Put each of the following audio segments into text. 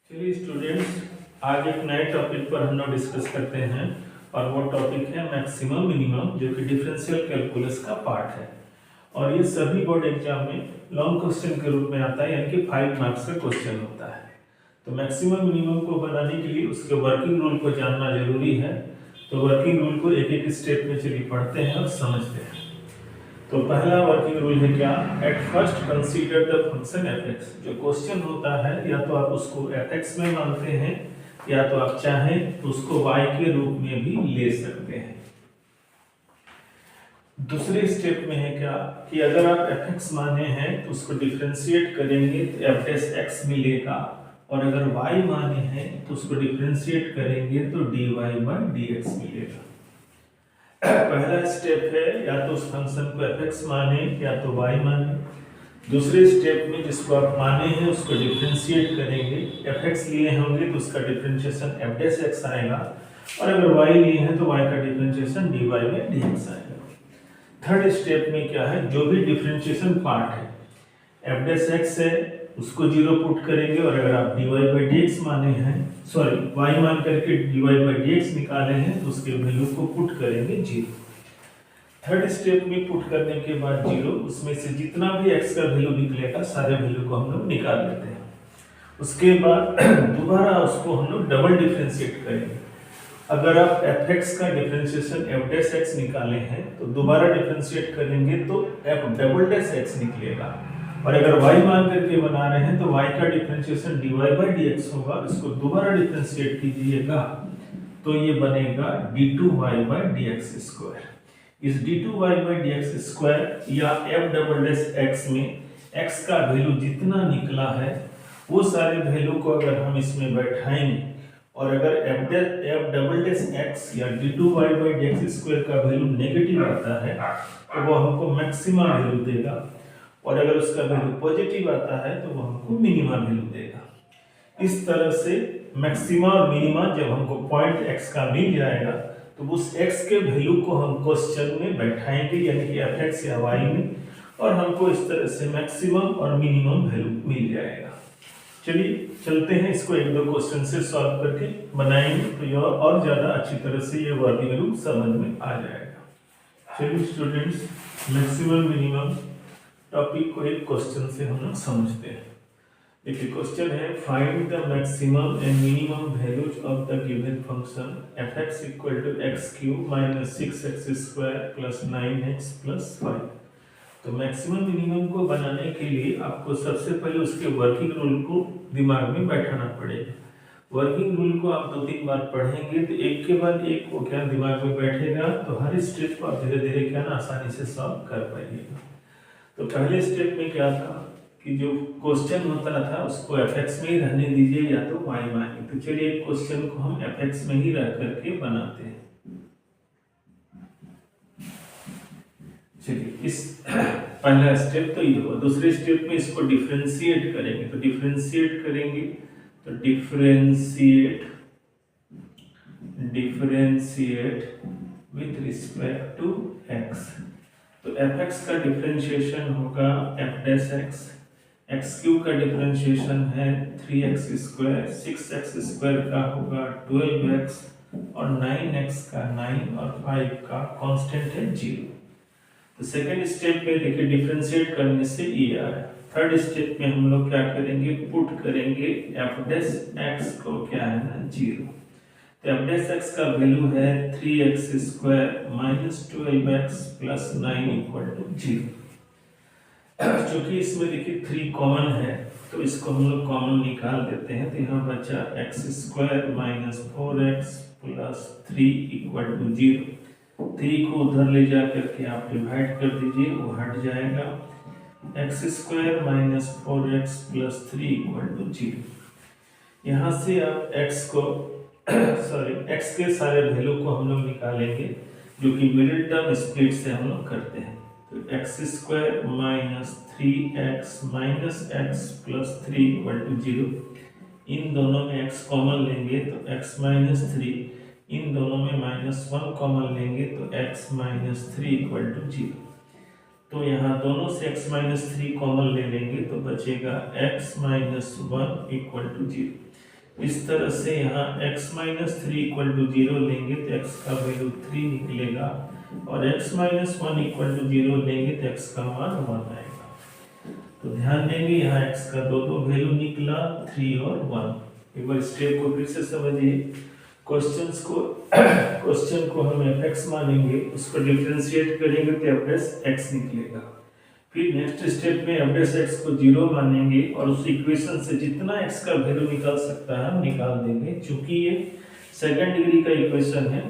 चलिए स्टूडेंट्स, आज एक नए टॉपिक पर हम लोग डिस्कस करते हैं और वो टॉपिक है मैक्सिमम मिनिमम, जो कि डिफरेंशियल कैलकुलस का पार्ट है। और ये सभी बोर्ड एग्जाम में लॉन्ग क्वेश्चन के रूप में आता है, यानी कि 5 मार्क्स का क्वेश्चन होता है। तो मैक्सिमम मिनिमम को बनाने के लिए उसके वर्किंग रूल को जानना जरूरी है। तो वर्किंग रूल को एक एक स्टेप में चलिए पढ़ते हैं और समझते हैं। तो पहला वर्किंग रूल है क्या? At first consider the function f(x)। जो क्वेश्चन होता है, या तो आप उसको f(x) में मानते हैं, या तो आप चाहें तो उसको y के रूप में भी ले सकते हैं। दूसरे स्टेप में है क्या कि अगर आप f(x) माने हैं तो उसको डिफरेंशिएट करेंगे तो f(x) मिलेगा, और अगर y माने हैं तो उसको डिफरेंशिएट करेंगे तो dy/dx मिलेगा। पहला स्टेप है या तो उस फंक्शन को f(x) माने या तो y माने। दूसरे स्टेप में जिसको आप माने हैं उसको डिफरेंशिएट करेंगे, f(x) लिए होंगे तो उसका डिफरेंशिएशन f(x) आएगा, और अगर y लिए हैं तो y का डिफरेंशिएशन dy/dx आएगा। थर्ड स्टेप में क्या है, जो भी डिफरेंशिएशन पार्ट है f(x) है उसको 0 पुट करेंगे, और अगर आप dy/dx माने हैं, सॉरी y मान करके dy/dx निकाले हैं तो उसके वैल्यू को पुट करेंगे 0। थर्ड स्टेप में पुट करने के बाद 0, उसमें से जितना भी x का वैल्यू निकलेगा सारे वैल्यू को हम लोग निकाल लेते हैं। उसके बाद दोबारा उसको हम लोग डबल डिफरेंशिएट करेंगे। अगर आप f(x) का डिफरेंशिएशन f(x) निकाले हैं तो दोबारा डिफरेंशिएट करेंगे तो f"(x) निकलेगा, और अगर y मान करके बना रहे हैं तो y का डिफरेंशिएशन dy/dx होगा। इसको दोबारा डिफरेंशिएट कीजिएगा तो ये बनेगा d2y/dx²। इस d2y/dx² या f"(x) में x का वैल्यू जितना निकला है वो सारे वैल्यू को अगर हम इसमें बैठाएंगे, और अगर f"(x) या d2y/dx² का वैल्यू नेगेटिव आता है तो वो हमको मैक्सिमम वैल्यू देगा, और अगर उसका वैल्यू पॉजिटिव आता है तो वो हमको मिनिमा वैल्यू देगा। इस तरह से मैक्सिमा और मिनिमा जब हमको पॉइंट x का मिल जाएगा तो उस x के वैल्यू को हम क्वेश्चन में बैठाएंगे, यानी कि f(x) या y में, और हमको इस तरह से मैक्सिमम और मिनिमम वैल्यू मिल जाएगा। चलिए चलते हैं, इसको एक दो क्वेश्चन से सॉल्व करके बनाएंगे तो यह और ज्यादा अच्छी तरह से ये वर्किंग रूल समझ में आ जाएगा। चलिए स्टूडेंट्स, मैक्सिमम मिनिमम टॉपिक को एक क्वेश्चन से हम लोग समझते हैं। देखिए क्वेश्चन है, find the maximum and minimum values of the given function f(x) = x³ - 6x² + 9x + 5। तो मैक्सिमम मिनिमम को बनाने के लिए आपको सबसे पहले उसके वर्किंग रूल को दिमाग में बैठाना पड़ेगा। वर्किंग रूल को आप 2-3 बार पढ़ेंगे तो एक के बाद एक वो क्या दिमाग में बैठेगा, तो हर स्टेप को आप धीरे धीरे क्या ना आसानी से सॉल्व कर पाइएगा। तो पहले स्टेप में क्या था कि जो क्वेश्चन होता था उसको f(x) में ही रहने दीजिए या तो y मानिए। तो चलिए एक क्वेश्चन को हम f(x) में ही रह करके बनाते हैं। चलिए इस पहला स्टेप तो ये हुआ। दूसरे स्टेप में इसको डिफरेंशिएट करेंगे, तो डिफरेंशिएट करेंगे तो differentiate with respect to x। तो f(x) का डिफरेंशिएशन होगा f'(x), x³ का डिफरेंशिएशन है 3x², 6x² का होगा 12x, और 9x का 9, और 5 का कांस्टेंट है 0। तो सेकंड स्टेप पे देखिए डिफरेंशिएट करने से ये आ रहा है। थर्ड स्टेप में हम लोग क्या करेंगे, पुट करेंगे f'(x) को क्या है ना 0। तो f'(x) का वैल्यू है 3x² - 12x + 9 = 0। चूंकि इसमें देखिए 3 कॉमन है तो इसको हम लोग कॉमन निकाल देते हैं, तो यहाँ बचा x² - 4x + 3 = 0। 3 को उधर ले जा करके आप डिवाइड कर दीजिए, वो हट जाएगा। x² - 4x + 3 = 0। यहाँ से आप x को x के सारे वैल्यू को हम लोग निकालेंगे, जो कि मिडिल टर्म स्प्लिट से हम लोग करते हैं। तो x² - 3x - x + 3 = 0। इन दोनों में x कॉमन लेंगे तो x - 3, इन दोनों में -1 कॉमन लेंगे तो x - 3 = 0। तो यहाँ दोनों से x - 3 कॉमन ले लेंगे तो बचेगा x - 1 = 0। इस तरह से यहाँ x minus three equal to zero लेंगे तो x का वैल्यू 3 निकलेगा, और x minus one equal to zero लेंगे तो x का मान 1 आएगा। तो ध्यान देंगे यहाँ x का दो वैल्यू निकला, 3 और 1। एक बार स्टेप को फिर से समझिए। क्वेश्चन को हम fx मानेंगे, उसको डिफरेंशिएट करेंगे तो f x निकलेगा। फिर नेक्स्ट स्टेप में f x को 0 मानेंगे और उस इक्वेशन से जितना x का वैल्यू निकाल सकता है हम निकाल देंगे। चूंकि ये सेकंड डिग्री का इक्वेशन है,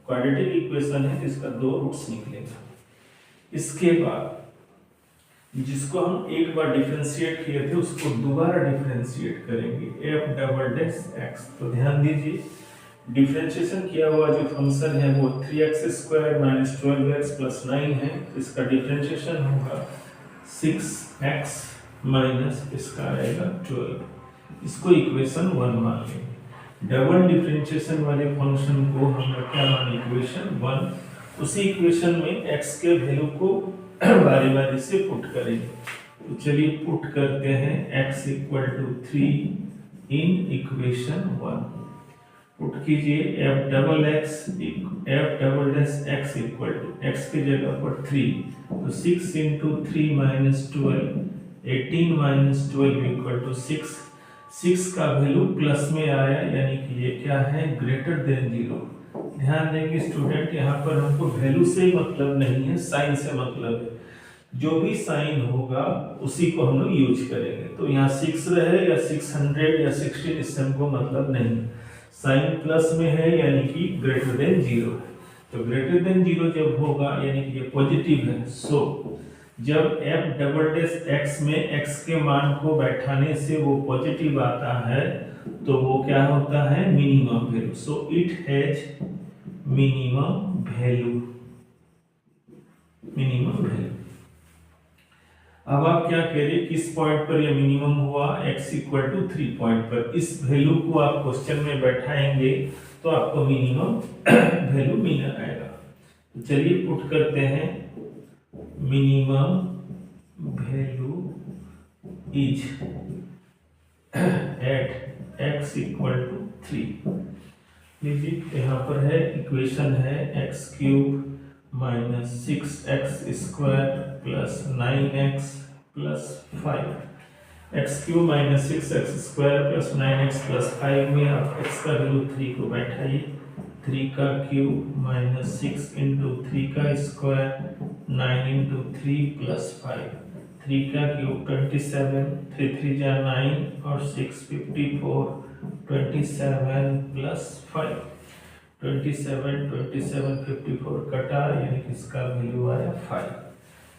क्वाड्रेटिक इक्वेशन है, तो इसका 2 रूट्स निकलेगा। इसके बाद जिसको हम एक बार डिफरेंशिएट किए थे उसको दोबारा डिफरेंशिएट करेंगे, f"x। तो ध्यान दीजिए, डिफरेंशिएशन किया हुआ जो फंक्शन है वो 3x² - 12x + 9 है। इसका डिफरेंशिएशन होगा 6x माइनस इसका आएगा 12। इसको इक्वेशन 1 मान लेंगे। डबल डिफरेंशिएशन वाले फंक्शन को हम क्या माने, इक्वेशन 1। उसी इक्वेशन में x के वैल्यू को बारी बारी से पुट करेंगे। तो चलिए पुट करते हैं x = 3 इन इक्वेशन 1। पुट कीजिए f"x इक्वल टू x की जगह पर 3, तो 6 × 3 - 12, 18 - 12 इक्वल टू 6। 6 का वैल्यू प्लस में आया, यानी कि ये क्या है, ग्रेटर देन 0। ध्यान देंगे स्टूडेंट, यहाँ पर हमको वैल्यू से मतलब नहीं है, साइन से मतलब है। जो भी साइन होगा उसी को हम लोग यूज करेंगे। तो यहाँ 6 रहे या 600 या 16, इससे हमको मतलब नहीं। साइन प्लस में है यानी कि ग्रेटर देन 0 है। तो ग्रेटर देन 0 जब होगा यानी कि ये पॉजिटिव है। सो जब f"x में x के मान को बैठाने से वो पॉजिटिव आता है तो वो क्या होता है, minimum value. So it has minimum value. अब आप क्या कह रहे, किस पॉइंट पर ये मिनिमम हुआ, x = 3 पॉइंट पर। इस वैल्यू को आप क्वेश्चन में बैठाएंगे तो आपको मिनिमम वैल्यू मिल आएगा। तो चलिए पुट करते हैं, minimum value is at x = 3। लीजिए यहाँ पर है, इक्वेशन है x³ - 6x² + 9x + 5। x³ - 6x² + 9x + 5 में आप x का वैल्यू 3 को बैठाइए। 3 का क्यूब - 6 × 3 का स्क्वायर, 9 × 3 + 5। 3 का क्यूब 27, 3 3 जा 9 और 6 54, 27 + 5। 27 27 54 कटा, यानी कि इसका वैल्यू आया 5।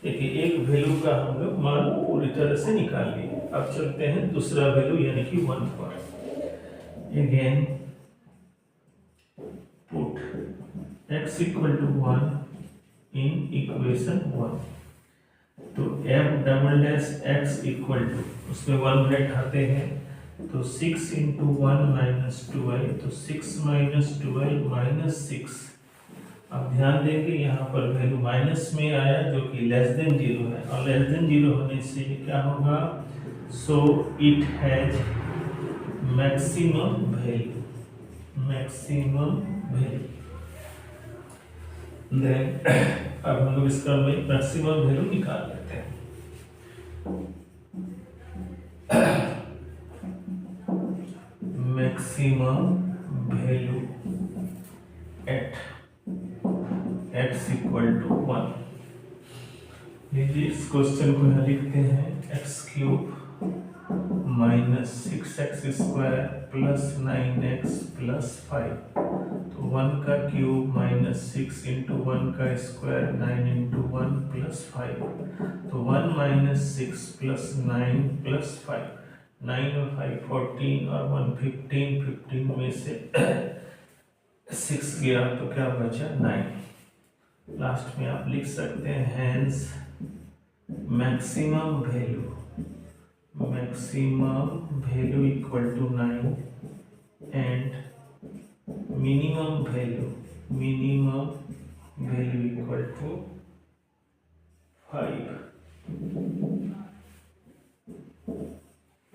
देखिए एक वैल्यू का हम लोग मान पूरी तरह से निकाल लिए। अब चलते हैं दूसरा वैल्यू यानी कि 1 पर। Again put x = 1 in equation 1। तो f"x इक्वल टू, उसमें 1 बैठाते हैं तो 6 × 1 - 12, तो 6 - 12 - 6। अब ध्यान देंगे यहाँ पर वैल्यू माइनस में आया जो कि लेस देन 0 है, और लेस देन 0 होने से ये क्या होगा, so it has maximum value. Then अब हम लोग इसका मैक्सिमम वैल्यू निकाल लेते हैं। Maximum value at x = 1। लीजिए इस क्वेश्चन को यहाँ लिखते हैं, x³ - 6x² + 9x + 5। तो 1 का क्यूब - 6 × 1 का स्क्वायर, 9 × 1 + 5। तो 1 - 6 + 9 + 5, 9 और 5 14 और 1 15, 15 में से 6 गया तो क्या बचा, 9। लास्ट में आप लिख सकते हैं, hence maximum value equal to 9 and minimum value equal to 5।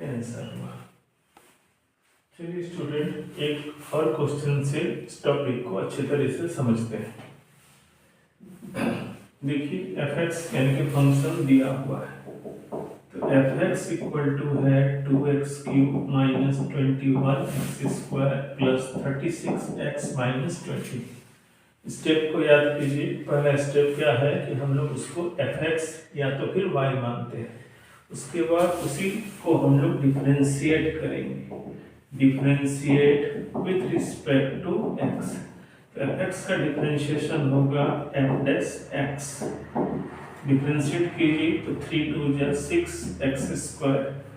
Answer हुआ। चलिए स्टूडेंट एक और क्वेश्चन से इस टॉपिक को अच्छी तरह से समझते हैं। देखिए fx यानी कि फंक्शन दिया हुआ है, तो fx इक्वल टू है 2x³ minus 21x² plus 36x minus 20। Step को याद कीजिए। पहला स्टेप क्या है कि हम लोग उसको fx या तो फिर y मानते हैं, उसके बाद उसी को हम लोग डिफरेंशिएट करेंगे, differentiate with respect to x। तो fx का डिफरेंशिएशन होगा f डैश x। डिफरेंशिएट कीजिए तो 3 2 जा 6x²,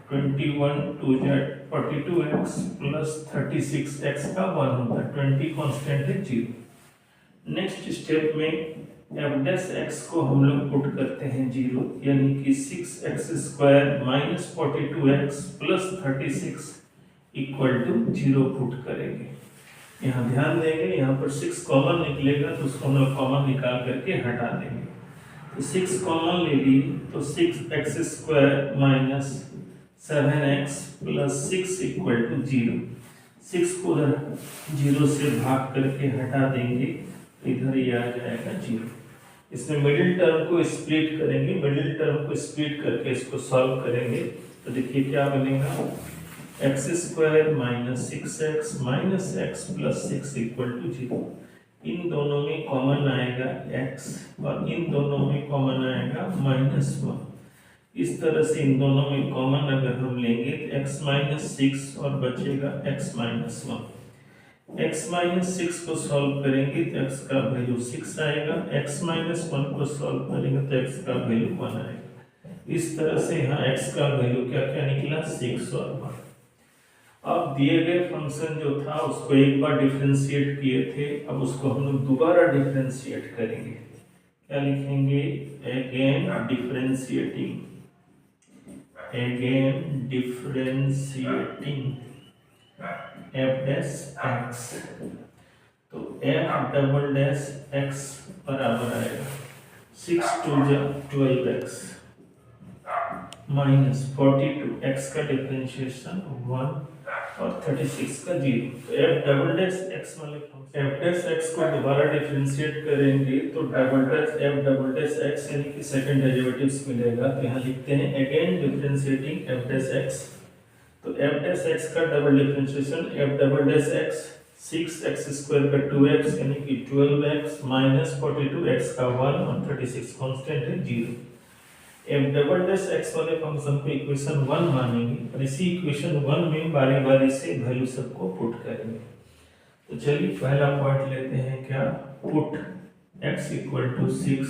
21 2 जा 42x प्लस 36x का 1 होता है, 20 कांस्टेंट है 0। नेक्स्ट स्टेप में f डैश x को हम लोग पुट करते हैं 0, यानी कि 6x² minus 42x plus 36 equal to 0 put करेंगे। यहाँ ध्यान देंगे, यहाँ पर 6 कॉमन निकलेगा तो उसको हम लोग कॉमन निकाल करके हटा देंगे। तो 6 कॉमन ले लिए तो 6x² minus 7x plus 6 equal to 0। 6 को उधर 0 से भाग करके हटा देंगे तो इधर ये आ जाएगा 0। इसमें मिडिल टर्म को स्प्लिट करेंगे, मिडिल टर्म को स्प्लिट करके इसको सॉल्व करेंगे तो देखिए क्या बनेगा, x² minus 6x minus x plus 6 equal to 0। इन दोनों में कॉमन आएगा x और इन दोनों में कॉमन आएगा -1। इस तरह से इन दोनों में कॉमन अगर हम लेंगे तो x माइनस 6 और बचेगा x माइनस 1। x माइनस 6 को सॉल्व करेंगे तो x का वैल्यू 6 आएगा, x माइनस 1 को सॉल्व करेंगे तो x का वैल्यू 1 आएगा। इस तरह से यहाँ x का वैल्यू क्या क्या निकला, 6 और 1। अब दिए गए फंक्शन जो था उसको एक बार डिफरेंशिएट किए थे, अब उसको हम लोग दोबारा डिफरेंशिएट करेंगे। क्या लिखेंगे, again differentiating, again differentiating f dash x। तो f डबल डैश x बराबर आएगा 6 2 जा 12x माइनस 42, x का डिफरेंशिएशन 1 और 36 का 0। तो f डबल डैश x वाले फंक्शन f डैश x को दोबारा डिफरेंशिएट करेंगे तो double dash f double dash x यानी कि सेकंड डेरिवेटिव्स मिलेगा। तो यहाँ लिखते हैं again differentiating f dash x। तो f डैश x का double differentiation f double dash x 6x² का 2x यानी कि 12x माइनस 42x का 1 और 36 कांस्टेंट है 0। f डबल डैश x वाले फंक्शन को इक्वेशन 1 मानेंगे और इसी इक्वेशन 1 में बारी बारी से वैल्यू सबको पुट करेंगे। तो चलिए पहला पॉइंट लेते हैं, क्या, put x equal to 6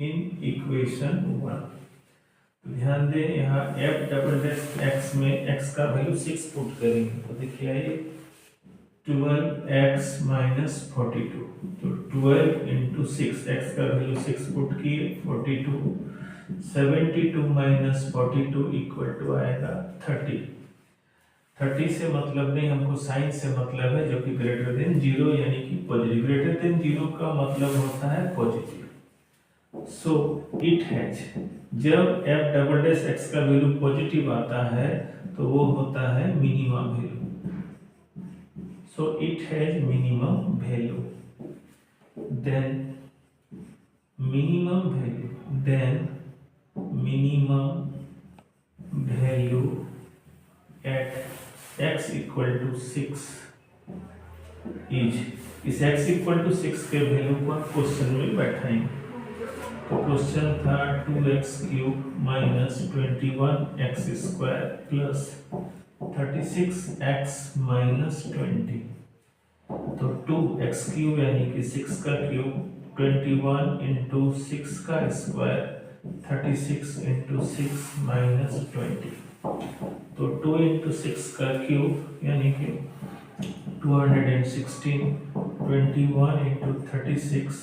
in equation 1। ध्यान दें यहाँ f डबल डैश x में x का वैल्यू 6 पुट करेंगे तो देखिए आइए 12x माइनस 42, तो 12 इंटू 6, x का वैल्यू 6 पुट किए 42, 72 माइनस 42 इक्वल टू आएगा 30। 30 से मतलब नहीं, हमको साइन से मतलब है जो कि ग्रेटर देन 0 यानी कि पॉजिटिव। ग्रेटर देन 0 का मतलब होता है पॉजिटिव। सो इट हैज, जब f डबल डैश x का वैल्यू पॉजिटिव आता है तो वो होता है minimum value. So it has minimum value, then minimum value, then minimum value at x equal to 6 is, इस x equal to 6 के वैल्यू को क्वेश्चन में बैठाएंगे। तो क्वेश्चन था 2x³ minus 21x² plus 36x minus 20। तो 2x³ यानी कि 6 का क्यूब, 21 इंटू 6 का स्क्वायर, 36 इंटू 6 माइनस 20। तो 2 इंटू 6 का क्यूब यानी कि 216, 21 इंटू 36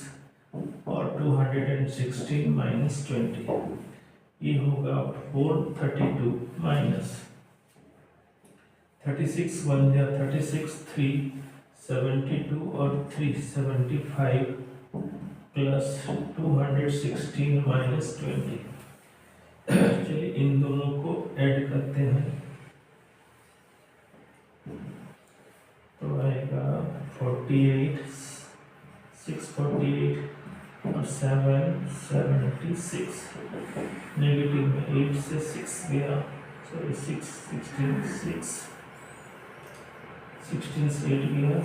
और 216 माइनस 20, ये होगा 432 माइनस 36 1 या 36, 3 72 और 3 75 प्लस 216 माइनस 20। चलिए इन दोनों को ऐड करते हैं। 48, 648 और 776। नेगेटिव में 8 से 6 गया, सॉरी 16 से 8 गया,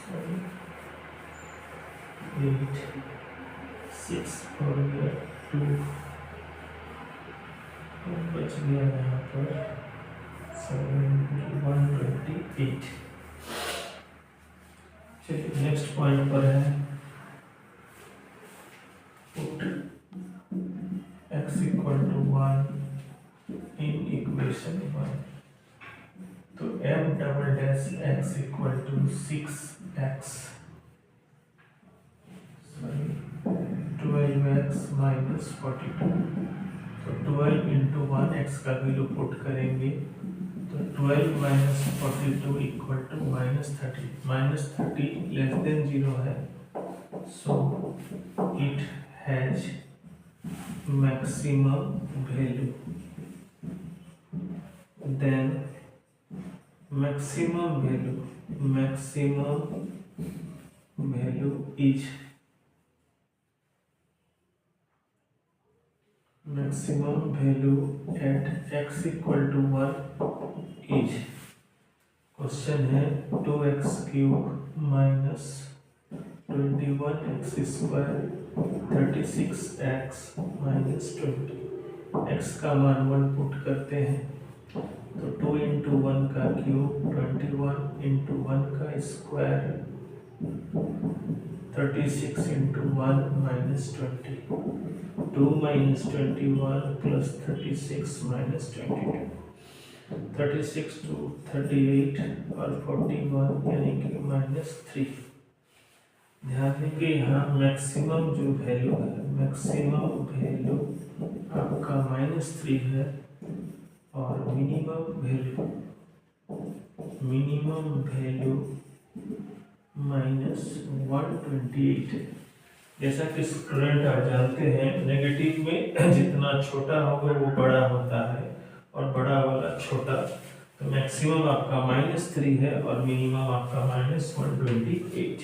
सॉरी 8 6 और गया 2 और बच गया यहाँ पर 128। चलिए नेक्स्ट पॉइंट पर है, put x equal to 1 in equation 1। तो m double dash x equal to 6x 12x minus 42। तो 12 इंटू 1 x का वैल्यू पुट करेंगे तो 12 minus 42 equal to -30। -30 less than 0 है, so it has maximum value. Then maximum value is maximum value at x equal to 1 is, question है 2x cube minus 21x square 36x minus 20। x का मान 1 put करते हैं तो 2 into 1 का cube 21 into 1 का square 36 into 1 minus 20। 2 minus 21 plus 36 minus 22। 36 to 38 और 41 यानी कि -3। ध्यान देंगे यहाँ मैक्सिमम जो वैल्यू है, मैक्सिमम वैल्यू आपका -3 है और मिनिमम वैल्यू -128 है। जैसा कि स्टूडेंट आप जानते हैं, नेगेटिव में जितना छोटा होगा वो बड़ा होता है और बड़ा वाला छोटा। तो मैक्सिमम आपका -3 है और मिनिमम आपका -128।